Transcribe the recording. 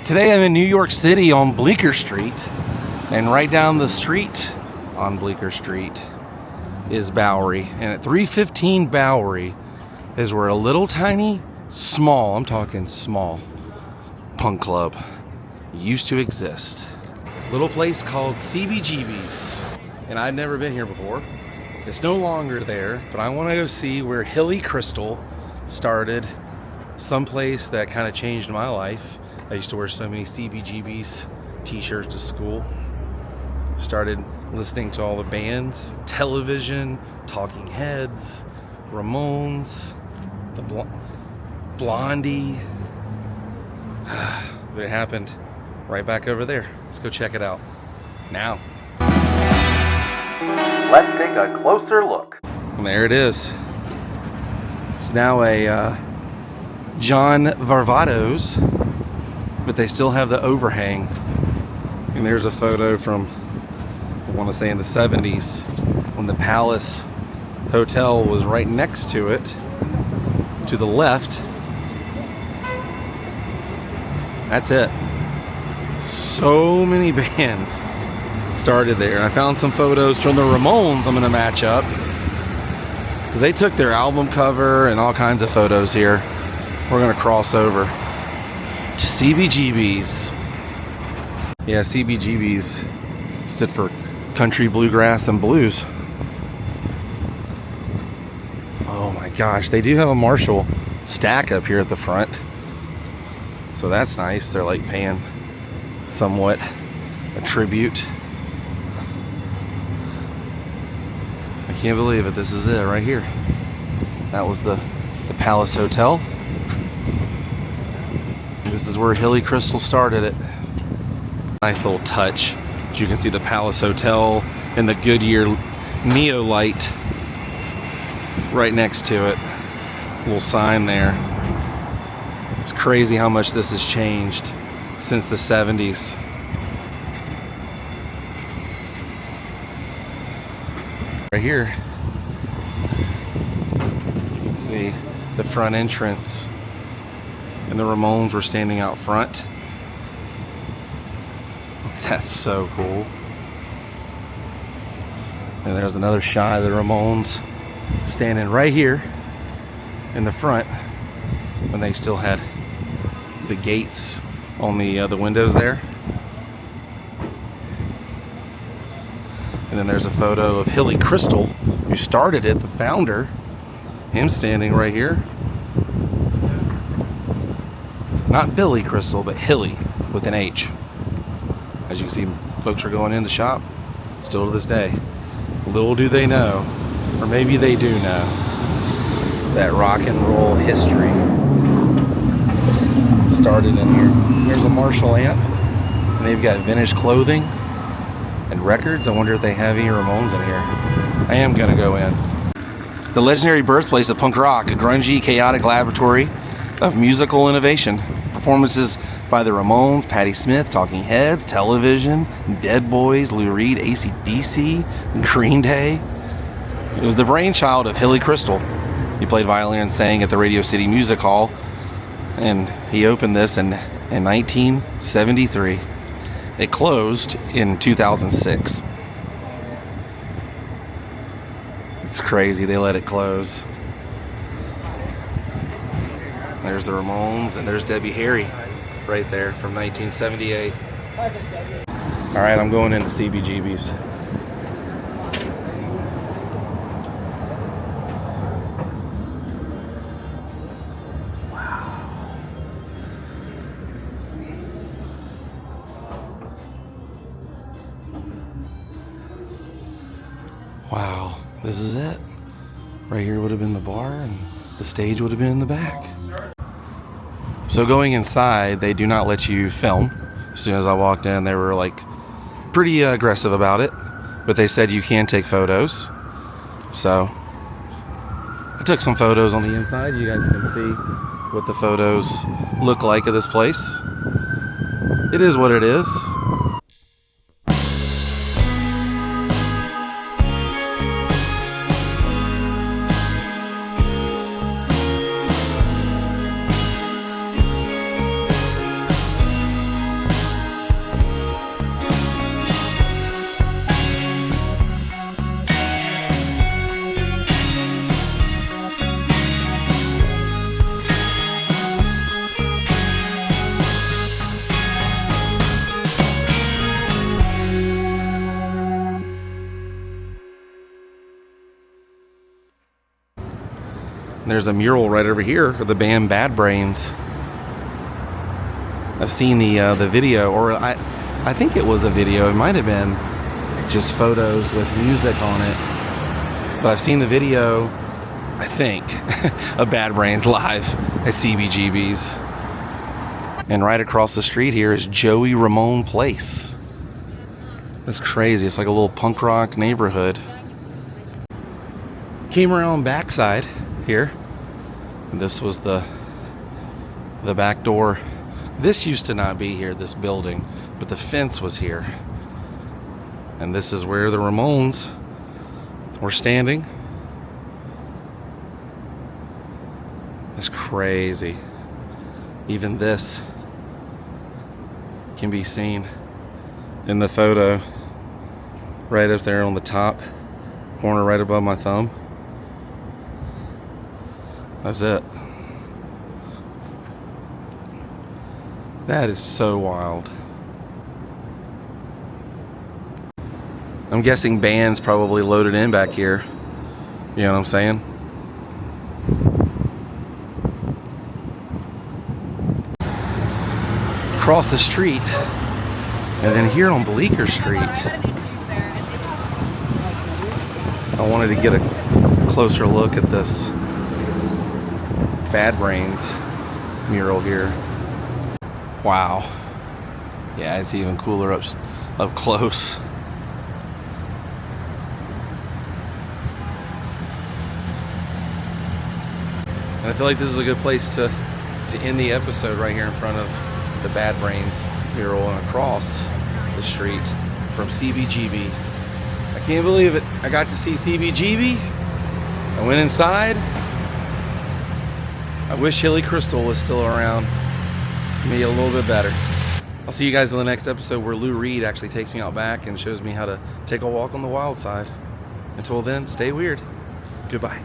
Today I'm in New York City on Bleecker Street, and right down the street on Bleecker Street is Bowery. And at 315 Bowery is where a little tiny, small, I'm talking small, punk club used to exist. Little place called CBGB'S. And I've never been here before. It's no longer there, but I want to go see where Hilly Crystal started. Someplace that kind of changed my life. I used to wear so many CBGB'S t-shirts to school. Started listening to all the bands, Television, Talking Heads, Ramones, the Blondie. But it happened right back over there. Let's go check it out now. Let's take a closer look. And there it is. It's now a John Varvatos, but they still have the overhang. And there's a photo from, I want to say, in the 70s when the Palace Hotel was right next to it, to the left. That's it. So many bands started there. I found some photos from the Ramones I'm going to match up. They took their album cover and all kinds of photos here. We're going to cross over to CBGB'S. Yeah, CBGB'S stood for Country, Bluegrass, and Blues. Oh my gosh, they do have a Marshall stack up here at the front. So that's nice. They're like paying somewhat a tribute. I can't believe it. This is it right here. That was the Palace Hotel. This is where Hilly Crystal started it. Nice little touch. As you can see the Palace Hotel and the Goodyear Neolite right next to it. Little sign there. It's crazy how much this has changed since the 70s. Right here, you can see the front entrance, and the Ramones were standing out front. That's so cool. And there's another shot of the Ramones standing right here in the front when they still had the gates on the windows there. And then there's a photo of Hilly Crystal, who started it, the founder. Him standing right here. Not Billy Crystal, but Hilly with an H. As you can see, folks are going in the shop still to this day. Little do they know, or maybe they do know, that rock and roll history started in here. There's a Marshall amp, and they've got vintage clothing and records. I wonder if they have any Ramones in here. I am gonna go in. The legendary birthplace of punk rock, a grungy, chaotic laboratory of musical innovation. Performances by the Ramones, Patti Smith, Talking Heads, Television, Dead Boys, Lou Reed, AC/DC, Green Day. It was the brainchild of Hilly Crystal. He played violin and sang at the Radio City Music Hall, and he opened this in 1973. It closed in 2006. It's crazy they let it close. There's the Ramones, and there's Debbie Harry right there from 1978. All right, I'm going into CBGB'S. Wow, this is it. Right here would have been the bar, and the stage would have been in the back. So going inside, they do not let you film. As soon as I walked in, they were like pretty aggressive about it, but they said you can take photos. So I took some photos on the inside. You guys can see what the photos look like of this place. It is what it is. And there's a mural right over here of the band Bad Brains. I've seen the video, or I think it was a video. It might have been just photos with music on it. But I've seen the video, I think, of Bad Brains live at CBGB's. And right across the street here is Joey Ramone Place. That's crazy. It's like a little punk rock neighborhood. Came around backside here. And this was the back door. This used to not be here, this building, but the fence was here. And this is where the Ramones were standing. It's crazy. Even this can be seen in the photo right up there on the top corner right above my thumb. That's it. That is so wild. I'm guessing bands probably loaded in back here. You know what I'm saying? Across the street, and then here on Bleecker Street, I wanted to get a closer look at this Bad Brains mural here. Wow. Yeah, it's even cooler up close. And I feel like this is a good place to end the episode right here in front of the Bad Brains mural and across the street from CBGB. I can't believe it. I got to see CBGB. I went inside. I wish Hilly Crystal was still around. Maybe a little bit better. I'll see you guys in the next episode where Lou Reed actually takes me out back and shows me how to take a walk on the wild side. Until then, stay weird. Goodbye.